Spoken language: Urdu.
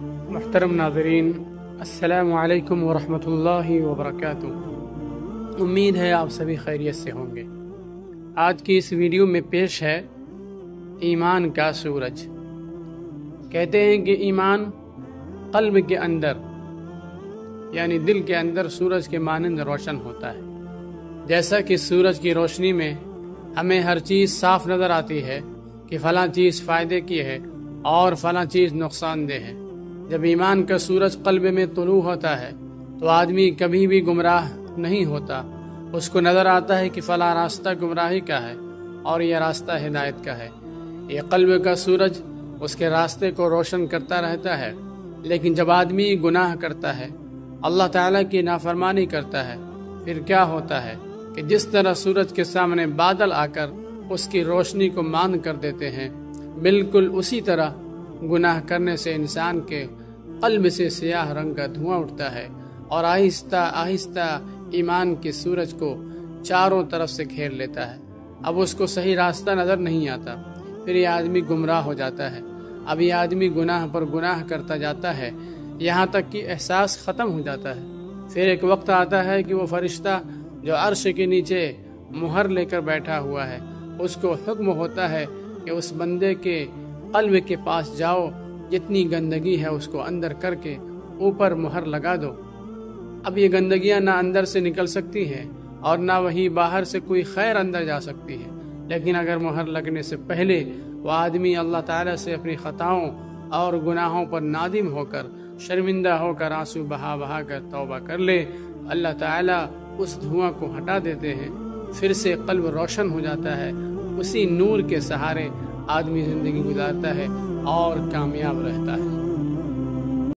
محترم ناظرین، السلام علیکم ورحمۃ اللہ وبرکاتہ۔ امید ہے آپ سبھی خیریت سے ہوں گے۔ آج کی اس ویڈیو میں پیش ہے ایمان کا سورج۔ کہتے ہیں کہ ایمان قلب کے اندر یعنی دل کے اندر سورج کے مانند روشن ہوتا ہے۔ جیسا کہ سورج کی روشنی میں ہمیں ہر چیز صاف نظر آتی ہے کہ فلاں چیز فائدے کی ہے اور فلاں چیز نقصان دہ ہے۔ جب ایمان کا سورج قلب میں طلوع ہوتا ہے تو آدمی کبھی بھی گمراہ نہیں ہوتا۔ اس کو نظر آتا ہے کہ فلاں راستہ گمراہی کا ہے اور یہ راستہ ہدایت کا ہے۔ یہ قلب کا سورج اس کے راستے کو روشن کرتا رہتا ہے۔ لیکن جب آدمی گناہ کرتا ہے، اللہ تعالیٰ کی نافرمانی کرتا ہے، پھر کیا ہوتا ہے کہ جس طرح سورج کے سامنے بادل آ کر اس کی روشنی کو ماند کر دیتے ہیں، بالکل اسی طرح گناہ کرنے سے انسان کے قلب سے سیاہ رنگ کا دھواں اٹھتا ہے اور آہستہ آہستہ ایمان کے سورج کو چاروں طرف سے گھیر لیتا ہے۔ اب اس کو صحیح راستہ نظر نہیں آتا، پھر یہ آدمی گمراہ ہو جاتا ہے۔ اب یہ آدمی گناہ پر گناہ کرتا جاتا ہے، یہاں تک کہ احساس ختم ہو جاتا ہے۔ پھر ایک وقت آتا ہے کہ وہ فرشتہ جو عرش کے نیچے مہر لے کر بیٹھا ہوا ہے، اس کو حکم ہوتا ہے کہ اس بندے کے قلب کے پاس جاؤ، جتنی گندگی ہے اس کو اندر کر کے اوپر مہر لگا دو۔ اب یہ گندگیاں نہ اندر سے نکل سکتی ہیں اور نہ وہی باہر سے کوئی خیر اندر جا سکتی ہے۔ لیکن اگر مہر لگنے سے پہلے وہ آدمی اللہ تعالیٰ سے اپنی خطاؤں اور گناہوں پر نادم ہو کر، شرمندہ ہو کر، آنسو بہا بہا کر توبہ کر لے، اللہ تعالیٰ اس دھواں کو ہٹا دیتے ہیں، پھر سے قلب روشن ہو جاتا ہے۔ اسی نور کے سہارے آدمی زندگی گزارتا ہے اور کامیاب رہتا ہے۔